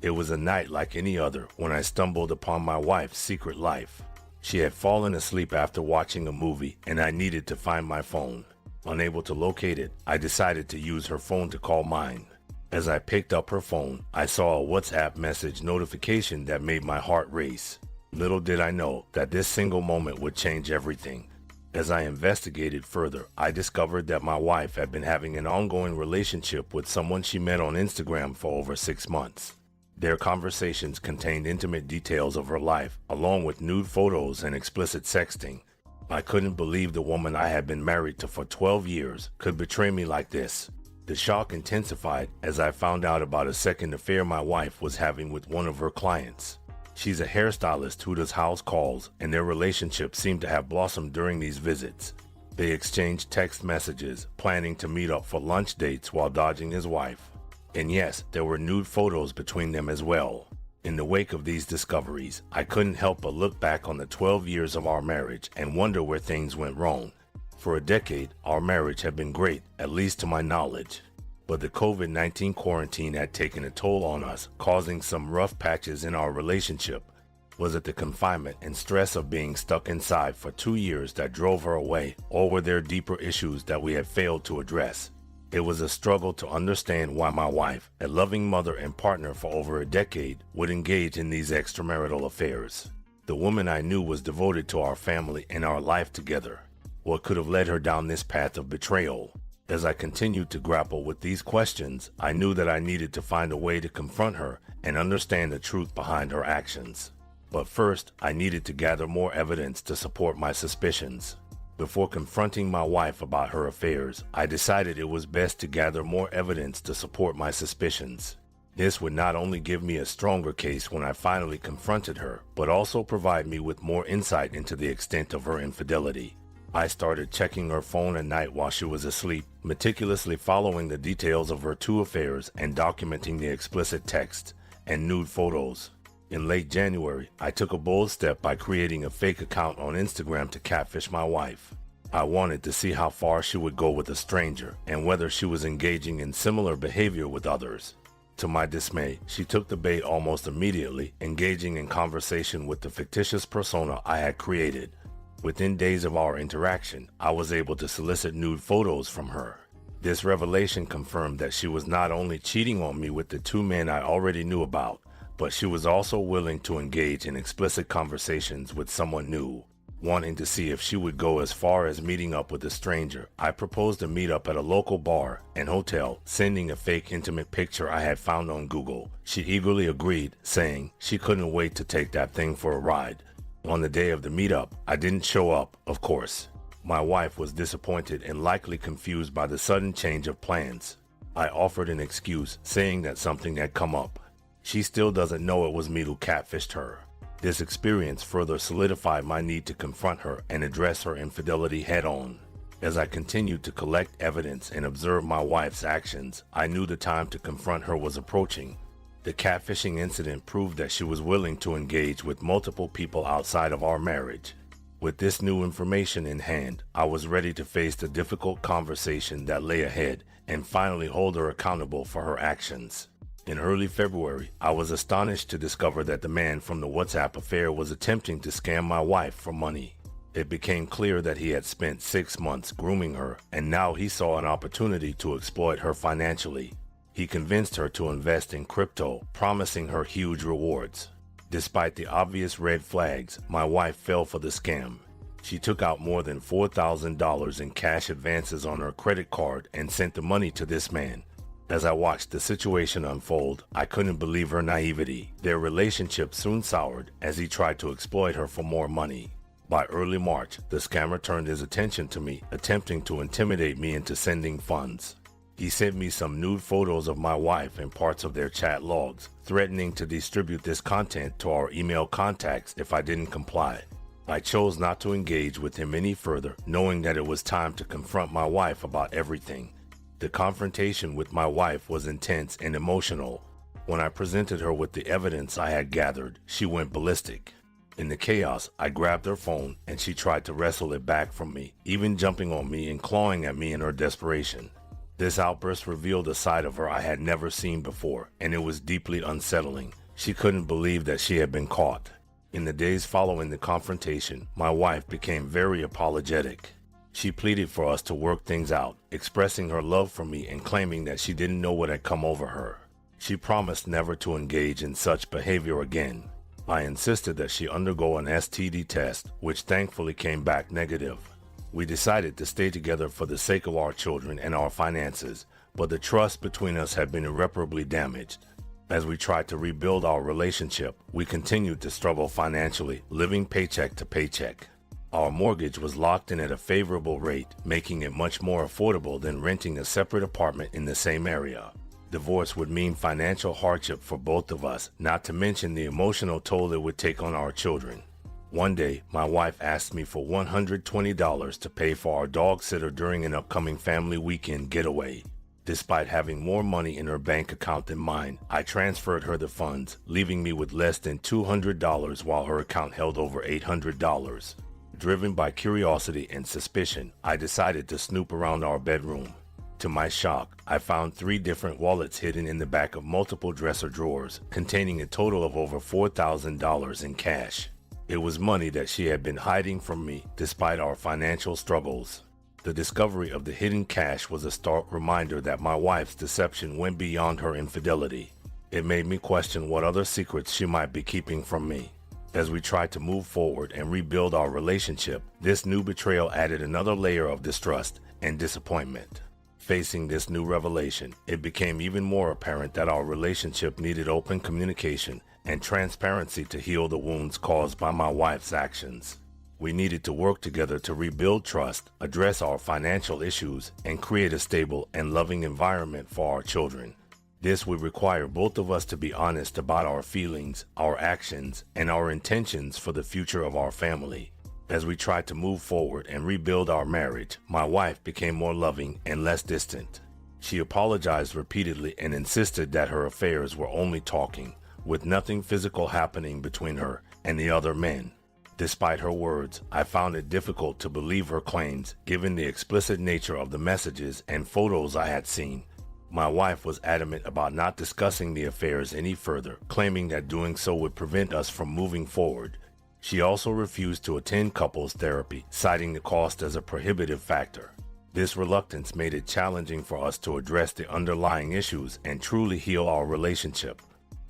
It was a night like any other when I stumbled upon my wife's secret life. She had fallen asleep after watching a movie, and I needed to find my phone. Unable to locate it, I decided to use her phone to call mine. As I picked up her phone, I saw a WhatsApp message notification that made my heart race. Little did I know that this single moment would change everything. As I investigated further, I discovered that my wife had been having an ongoing relationship with someone she met on Instagram for over 6 months. Their conversations contained intimate details of her life, along with nude photos and explicit sexting. I couldn't believe the woman I had been married to for 12 years could betray me like this. The shock intensified as I found out about a second affair my wife was having with one of her clients. She's a hairstylist who does house calls, and their relationship seemed to have blossomed during these visits. They exchanged text messages, planning to meet up for lunch dates while dodging his wife. And yes, there were nude photos between them as well. In the wake of these discoveries, I couldn't help but look back on the 12 years of our marriage and wonder where things went wrong. For a decade, our marriage had been great, at least to my knowledge. But the COVID-19 quarantine had taken a toll on us, causing some rough patches in our relationship. Was it the confinement and stress of being stuck inside for 2 years that drove her away, or were there deeper issues that we had failed to address? It was a struggle to understand why my wife, a loving mother and partner for over a decade, would engage in these extramarital affairs. The woman I knew was devoted to our family and our life together. What could have led her down this path of betrayal? As I continued to grapple with these questions, I knew that I needed to find a way to confront her and understand the truth behind her actions. But first, I needed to gather more evidence to support my suspicions. Before confronting my wife about her affairs, I decided it was best to gather more evidence to support my suspicions. This would not only give me a stronger case when I finally confronted her, but also provide me with more insight into the extent of her infidelity. I started checking her phone at night while she was asleep, meticulously following the details of her 2 affairs and documenting the explicit text and nude photos. In late January, I took a bold step by creating a fake account on Instagram to catfish my wife. I wanted to see how far she would go with a stranger and whether she was engaging in similar behavior with others. To my dismay, she took the bait almost immediately, engaging in conversation with the fictitious persona I had created. Within days of our interaction, I was able to solicit nude photos from her. This revelation confirmed that she was not only cheating on me with the 2 men I already knew about, but she was also willing to engage in explicit conversations with someone new. Wanting to see if she would go as far as meeting up with a stranger, I proposed a meetup at a local bar and hotel, sending a fake intimate picture I had found on Google. She eagerly agreed, saying she couldn't wait to take that thing for a ride. On the day of the meetup, I didn't show up, of course. My wife was disappointed and likely confused by the sudden change of plans. I offered an excuse, saying that something had come up. She still doesn't know it was me who catfished her. This experience further solidified my need to confront her and address her infidelity head-on. As I continued to collect evidence and observe my wife's actions, I knew the time to confront her was approaching. The catfishing incident proved that she was willing to engage with multiple people outside of our marriage. With this new information in hand, I was ready to face the difficult conversation that lay ahead and finally hold her accountable for her actions. In early February, I was astonished to discover that the man from the WhatsApp affair was attempting to scam my wife for money. It became clear that he had spent 6 months grooming her, and now he saw an opportunity to exploit her financially. He convinced her to invest in crypto, promising her huge rewards. Despite the obvious red flags, my wife fell for the scam. She took out more than $4,000 in cash advances on her credit card and sent the money to this man. As I watched the situation unfold, I couldn't believe her naivety. Their relationship soon soured as he tried to exploit her for more money. By early March, the scammer turned his attention to me, attempting to intimidate me into sending funds. He sent me some nude photos of my wife and parts of their chat logs, threatening to distribute this content to our email contacts if I didn't comply. I chose not to engage with him any further, knowing that it was time to confront my wife about everything. The confrontation with my wife was intense and emotional. When I presented her with the evidence I had gathered, she went ballistic. In the chaos, I grabbed her phone and she tried to wrestle it back from me, even jumping on me and clawing at me in her desperation. This outburst revealed a side of her I had never seen before, and it was deeply unsettling. She couldn't believe that she had been caught. In the days following the confrontation, my wife became very apologetic. She pleaded for us to work things out, expressing her love for me and claiming that she didn't know what had come over her. She promised never to engage in such behavior again. I insisted that she undergo an STD test, which thankfully came back negative. We decided to stay together for the sake of our children and our finances, but the trust between us had been irreparably damaged. As we tried to rebuild our relationship, we continued to struggle financially, living paycheck to paycheck. Our mortgage was locked in at a favorable rate, making it much more affordable than renting a separate apartment in the same area. Divorce would mean financial hardship for both of us, not to mention the emotional toll it would take on our children. One day, my wife asked me for $120 to pay for our dog sitter during an upcoming family weekend getaway. Despite having more money in her bank account than mine, I transferred her the funds, leaving me with less than $200 while her account held over $800. Driven by curiosity and suspicion, I decided to snoop around our bedroom. To my shock, I found 3 different wallets hidden in the back of multiple dresser drawers, containing a total of over $4,000 in cash. It was money that she had been hiding from me despite our financial struggles. The discovery of the hidden cash was a stark reminder that my wife's deception went beyond her infidelity. It made me question what other secrets she might be keeping from me. As we tried to move forward and rebuild our relationship, this new betrayal added another layer of distrust and disappointment. Facing this new revelation, it became even more apparent that our relationship needed open communication and transparency to heal the wounds caused by my wife's actions. We needed to work together to rebuild trust, address our financial issues, and create a stable and loving environment for our children. This would require both of us to be honest about our feelings, our actions, and our intentions for the future of our family. As we tried to move forward and rebuild our marriage, my wife became more loving and less distant. She apologized repeatedly and insisted that her affairs were only talking, with nothing physical happening between her and the other men. Despite her words, I found it difficult to believe her claims, given the explicit nature of the messages and photos I had seen. My wife was adamant about not discussing the affairs any further, claiming that doing so would prevent us from moving forward. She also refused to attend couples therapy, citing the cost as a prohibitive factor. This reluctance made it challenging for us to address the underlying issues and truly heal our relationship.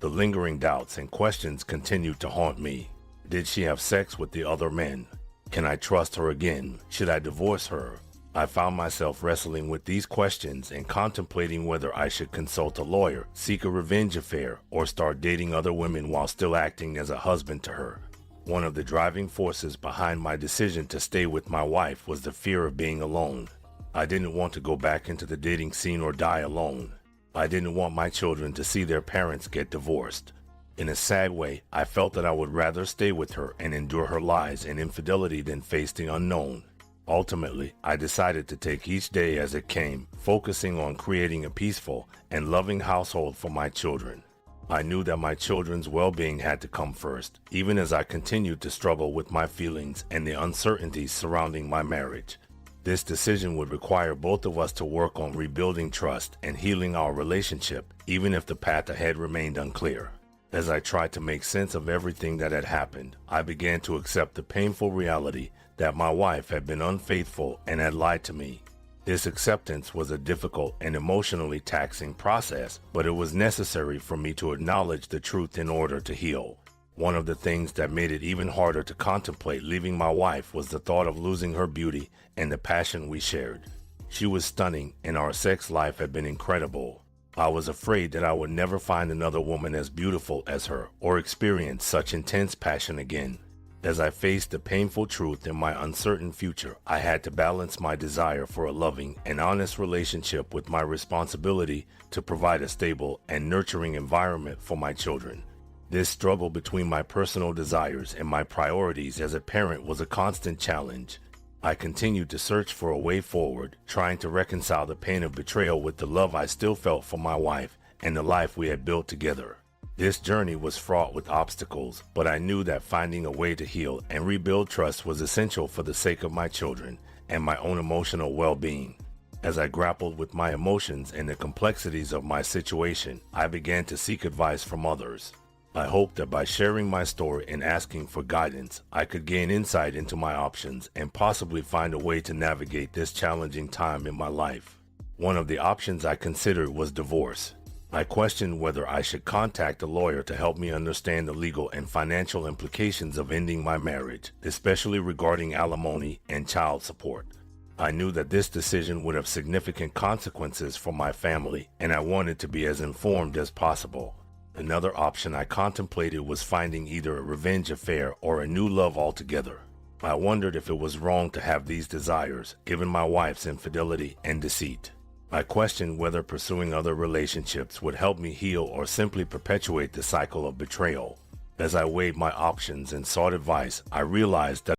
The lingering doubts and questions continued to haunt me. Did she have sex with the other men? Can I trust her again? Should I divorce her? I found myself wrestling with these questions and contemplating whether I should consult a lawyer, seek a revenge affair, or start dating other women while still acting as a husband to her. One of the driving forces behind my decision to stay with my wife was the fear of being alone. I didn't want to go back into the dating scene or die alone. I didn't want my children to see their parents get divorced. In a sad way, I felt that I would rather stay with her and endure her lies and infidelity than face the unknown. Ultimately, I decided to take each day as it came, focusing on creating a peaceful and loving household for my children. I knew that my children's well-being had to come first, even as I continued to struggle with my feelings and the uncertainties surrounding my marriage. This decision would require both of us to work on rebuilding trust and healing our relationship, even if the path ahead remained unclear. As I tried to make sense of everything that had happened, I began to accept the painful reality that my wife had been unfaithful and had lied to me. This acceptance was a difficult and emotionally taxing process, but it was necessary for me to acknowledge the truth in order to heal. One of the things that made it even harder to contemplate leaving my wife was the thought of losing her beauty and the passion we shared. She was stunning, and our sex life had been incredible. I was afraid that I would never find another woman as beautiful as her or experience such intense passion again. As I faced the painful truth in my uncertain future, I had to balance my desire for a loving and honest relationship with my responsibility to provide a stable and nurturing environment for my children. This struggle between my personal desires and my priorities as a parent was a constant challenge. I continued to search for a way forward, trying to reconcile the pain of betrayal with the love I still felt for my wife and the life we had built together. This journey was fraught with obstacles, but I knew that finding a way to heal and rebuild trust was essential for the sake of my children and my own emotional well-being. As I grappled with my emotions and the complexities of my situation, I began to seek advice from others. I hoped that by sharing my story and asking for guidance, I could gain insight into my options and possibly find a way to navigate this challenging time in my life. One of the options I considered was divorce. I questioned whether I should contact a lawyer to help me understand the legal and financial implications of ending my marriage, especially regarding alimony and child support. I knew that this decision would have significant consequences for my family, and I wanted to be as informed as possible. Another option I contemplated was finding either a revenge affair or a new love altogether. I wondered if it was wrong to have these desires, given my wife's infidelity and deceit. I questioned whether pursuing other relationships would help me heal or simply perpetuate the cycle of betrayal. As I weighed my options and sought advice, I realized that